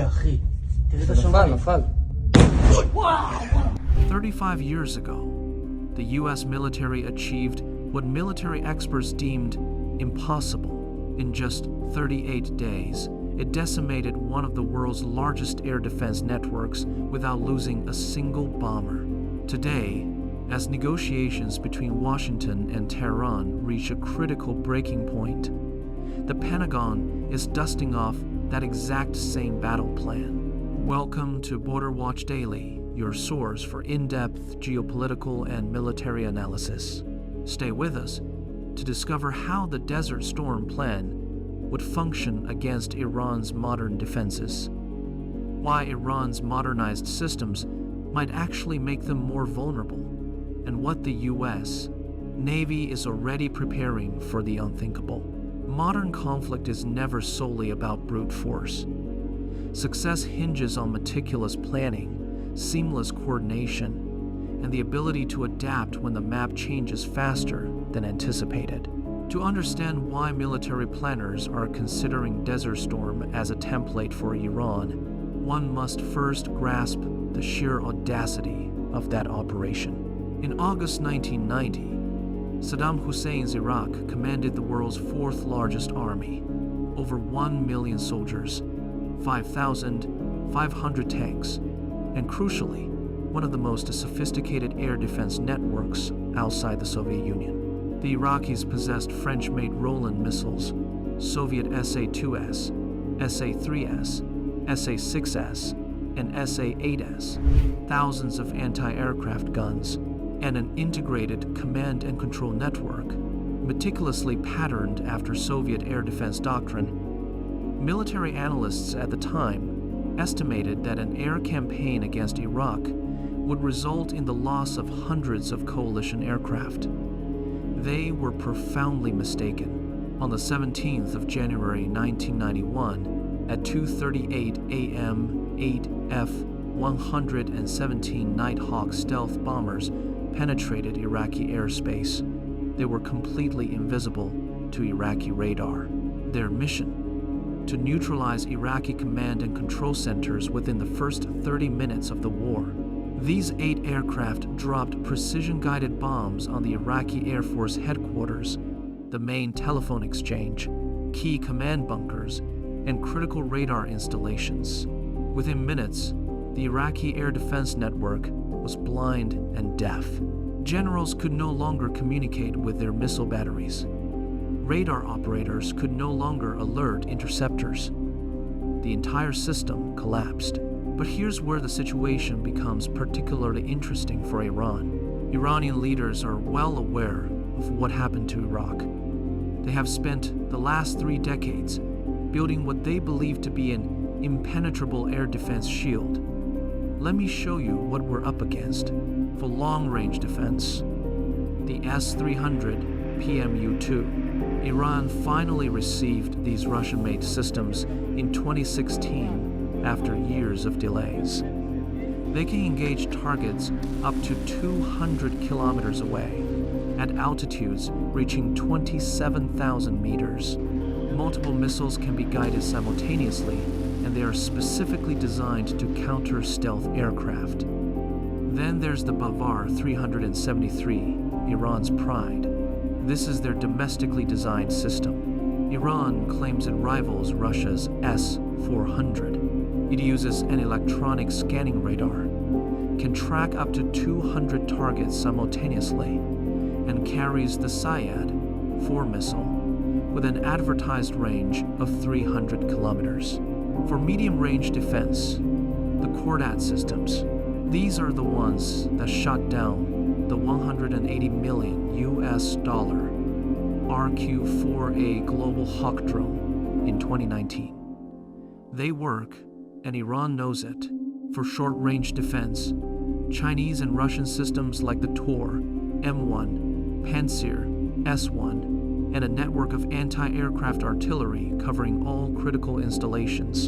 אחי. תראה את השמיים. נפל. 35 years ago, the US military achieved what military experts deemed impossible. In just 38 days, it decimated one of the world's largest air defense networks without losing a single bomber. Today, as negotiations between Washington and Tehran reach a critical breaking point, the Pentagon is dusting off that exact same battle plan. Welcome to Border Watch Daily, your source for in-depth geopolitical and military analysis. Stay with us to discover how the Desert Storm plan would function against Iran's modern defenses, why Iran's modernized systems might actually make them more vulnerable, and what the US Navy is already preparing for the unthinkable. Modern conflict is never solely about brute force. Success hinges on meticulous planning, seamless coordination, and the ability to adapt when the map changes faster than anticipated. To understand why military planners are considering Desert Storm as a template for Iran, one must first grasp the sheer audacity of that operation. In August 1990, Saddam Hussein's Iraq commanded the world's fourth largest army, over 1 million soldiers, 5,500 tanks, and crucially, one of the most sophisticated air defense networks outside the Soviet Union. The Iraqis possessed French-made Roland missiles, Soviet SA-2S, SA-3S, SA-6S, and SA-8S, thousands of anti-aircraft guns, and an integrated command and control network, meticulously patterned after Soviet air defense doctrine. Military analysts at the time estimated that an air campaign against Iraq would result in the loss of hundreds of coalition aircraft. They were profoundly mistaken. On the 17th of January 1991, at 2:38 a.m., 8 F-117 Nighthawk stealth bombers penetrated Iraqi airspace. They were completely invisible to Iraqi radar. Their mission: to neutralize Iraqi command and control centers within the first 30 minutes of the war. These 8 aircraft dropped precision-guided bombs on the Iraqi Air Force headquarters, the main telephone exchange, key command bunkers, and critical radar installations. Within minutes, the Iraqi air defense network was blind and deaf. Generals could no longer communicate with their missile batteries. Radar operators could no longer alert interceptors. The entire system collapsed. But here's where the situation becomes particularly interesting for Iran. Iranian leaders are well aware of what happened to Iraq. They have spent the last 3 decades building what they believe to be an impenetrable air defense shield. Let me show you what we're up against. For long-range defense, the S-300 PMU-2. Iran finally received these Russian-made systems in 2016 after years of delays. They can engage targets up to 200 kilometers away, at altitudes reaching 27,000 meters. Multiple missiles can be guided simultaneously, and they are specifically designed to counter stealth aircraft. Then there's the Bavar 373, Iran's pride. This is their domestically designed system. Iran claims it rivals Russia's S-400. It uses an electronic scanning radar, can track up to 200 targets simultaneously, and carries the Sayyad-4 missile with an advertised range of 300 kilometers. For medium-range defense, the Kordat systems. These are the ones that shot down the $180 million RQ-4A Global Hawk drone in 2019. They work, and Iran knows it. For short-range defense, Chinese and Russian systems like the Tor, M1, Pantsir, S1, and a network of anti-aircraft artillery covering all critical installations.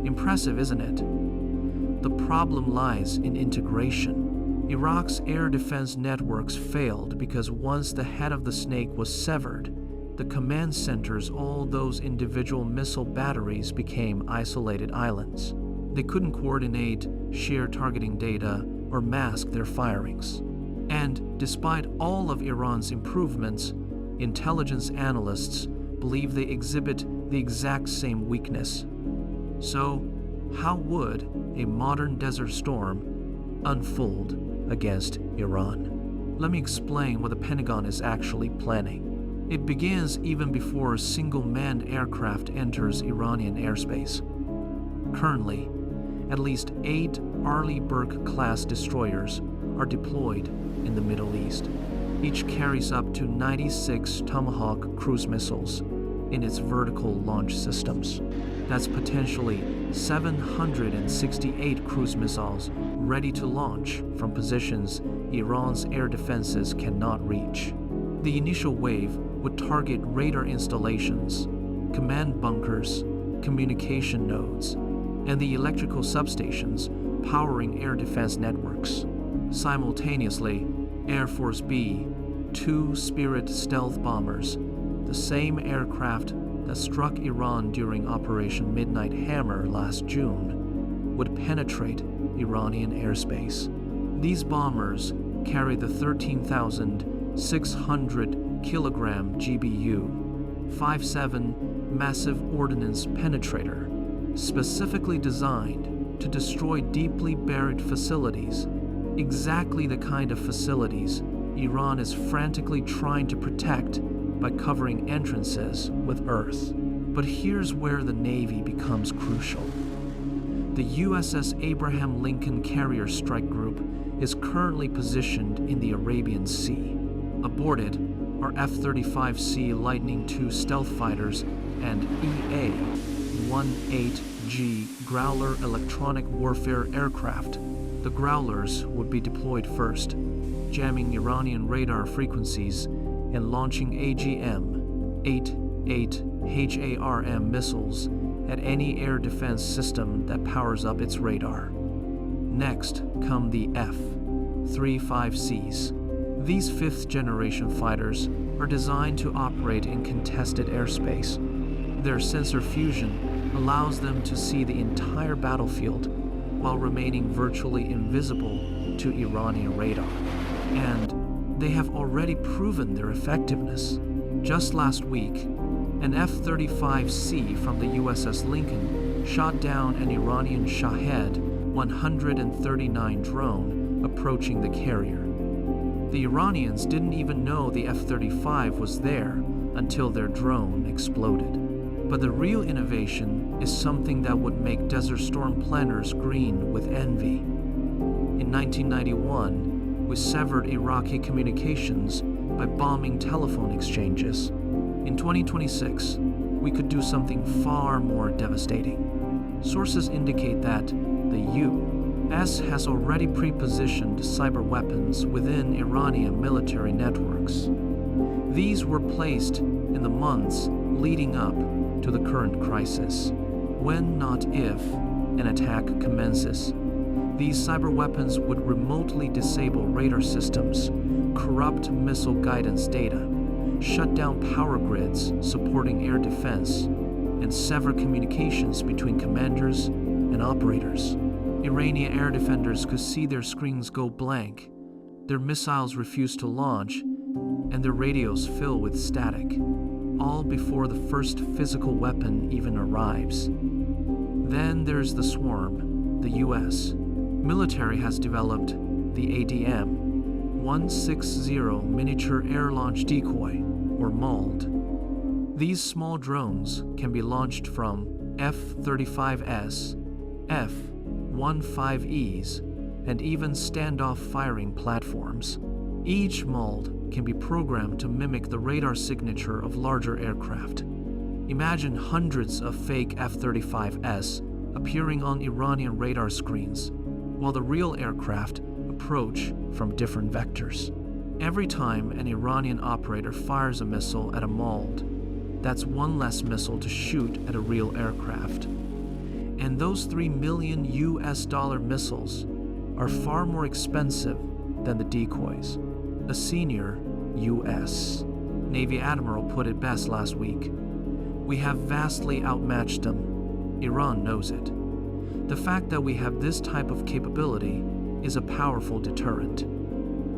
Impressive, isn't it? The problem lies in integration. Iraq's air defense networks failed because once the head of the snake was severed, the command centers, all those individual missile batteries, became isolated islands. They couldn't coordinate, share targeting data, or mask their firings. And despite all of Iran's improvements, intelligence analysts believe they exhibit the exact same weakness. So, how would a modern Desert Storm unfold against Iran? Let me explain what the Pentagon is actually planning. It begins even before a single manned aircraft enters Iranian airspace. Currently, at least 8 Arleigh Burke-class destroyers are deployed in the Middle East. Each carries up to 96 Tomahawk cruise missiles in its vertical launch systems. That's potentially 768 cruise missiles ready to launch from positions Iran's air defenses cannot reach. The initial wave would target radar installations, command bunkers, communication nodes, and the electrical substations powering air defense networks. Simultaneously, Air Force B-2 Spirit stealth bombers, the same aircraft that struck Iran during Operation Midnight Hammer last June, would penetrate Iranian airspace. These bombers carry the 13,600-kilogram GBU-57 massive ordnance penetrator, specifically designed to destroy deeply buried facilities, exactly the kind of facilities Iran is frantically trying to protect by covering entrances with earth. But here's where the Navy becomes crucial. The USS Abraham Lincoln Carrier Strike Group is currently positioned in the Arabian Sea. Aboard it are F-35C Lightning II stealth fighters and EA-18G Growler electronic warfare aircraft. The Growlers would be deployed first, jamming Iranian radar frequencies and launching AGM-88 HARM missiles at any air defense system that powers up its radar. Next come the F-35Cs. These fifth-generation fighters are designed to operate in contested airspace. Their sensor fusion allows them to see the entire battlefield while remaining virtually invisible to Iranian radar. And they have already proven their effectiveness. Just last week, an F-35C from the USS Lincoln shot down an Iranian Shahed 139 drone approaching the carrier. The Iranians didn't even know the F-35 was there until their drone exploded. But the real innovation is something that would make Desert Storm planners green with envy. In 1991, we severed Iraqi communications by bombing telephone exchanges. In 2026, we could do something far more devastating. Sources indicate that the U.S. has already pre-positioned cyber weapons within Iranian military networks. These were placed in the months leading up to the current crisis. When, not if, an attack commences, these cyber weapons would remotely disable radar systems, corrupt missile guidance data, shut down power grids supporting air defense, and sever communications between commanders and operators. Iranian air defenders could see their screens go blank, their missiles refuse to launch, and their radios fill with static, all before the first physical weapon even arrives. Then there's the swarm, the U.S. military has developed the ADM-160 Miniature Air Launch Decoy, or MALD. These small drones can be launched from F-35S, F-15Es, and even standoff firing platforms. Each MALD can be programmed to mimic the radar signature of larger aircraft. Imagine hundreds of fake F-35S appearing on Iranian radar screens, while the real aircraft approach from different vectors. Every time an Iranian operator fires a missile at a MALD, that's one less missile to shoot at a real aircraft. And those $3 million missiles are far more expensive than the decoys. A senior U.S. Navy admiral put it best last week. We have vastly outmatched them. Iran knows it. The fact that we have this type of capability is a powerful deterrent.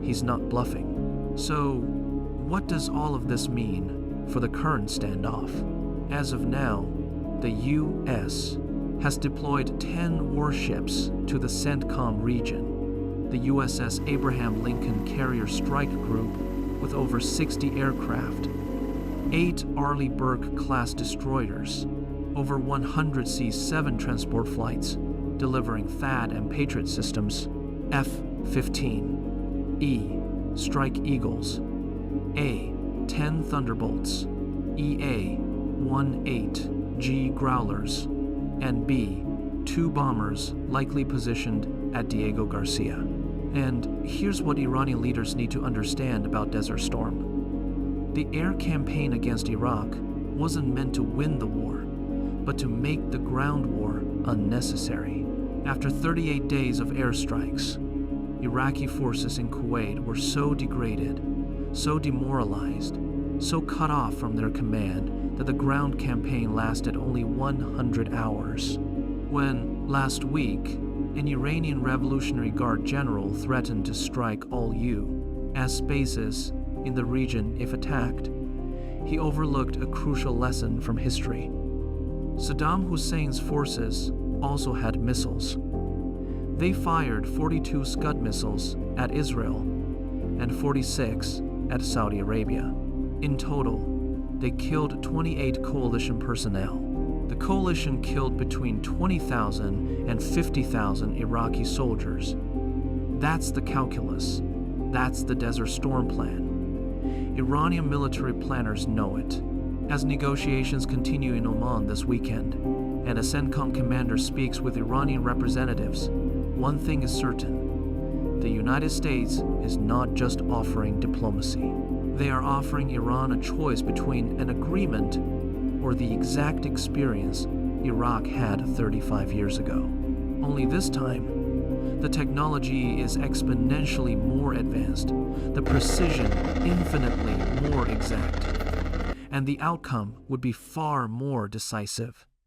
He's not bluffing. So, what does all of this mean for the current standoff? As of now, the U.S. has deployed 10 warships to the CENTCOM region, the USS Abraham Lincoln Carrier Strike Group with over 60 aircraft, 8 Arleigh Burke-class destroyers, over 100 C-7 transport flights, delivering THAAD and Patriot systems, F-15, E, Strike Eagles, A, 10 Thunderbolts, EA-18 G Growlers, and B, 2 bombers likely positioned at Diego Garcia. And here's what Iranian leaders need to understand about Desert Storm. The air campaign against Iraq wasn't meant to win the war, but to make the ground war unnecessary. After 38 days of airstrikes, Iraqi forces in Kuwait were so degraded, so demoralized, so cut off from their command that the ground campaign lasted only 100 hours. When, last week, an Iranian Revolutionary Guard general threatened to strike all U.S. bases in the region if attacked, he overlooked a crucial lesson from history. Saddam Hussein's forces also had missiles. They fired 42 Scud missiles at Israel and 46 at Saudi Arabia. In total, they killed 28 coalition personnel. The coalition killed between 20,000 and 50,000 Iraqi soldiers. That's the calculus. That's the Desert Storm plan. Iranian military planners know it. As negotiations continue in Oman this weekend, and a CENTCOM commander speaks with Iranian representatives, one thing is certain: the United States is not just offering diplomacy. They are offering Iran a choice between an agreement or the exact experience Iraq had 35 years ago. Only this time, the technology is exponentially more advanced, the precision infinitely more exact, and the outcome would be far more decisive.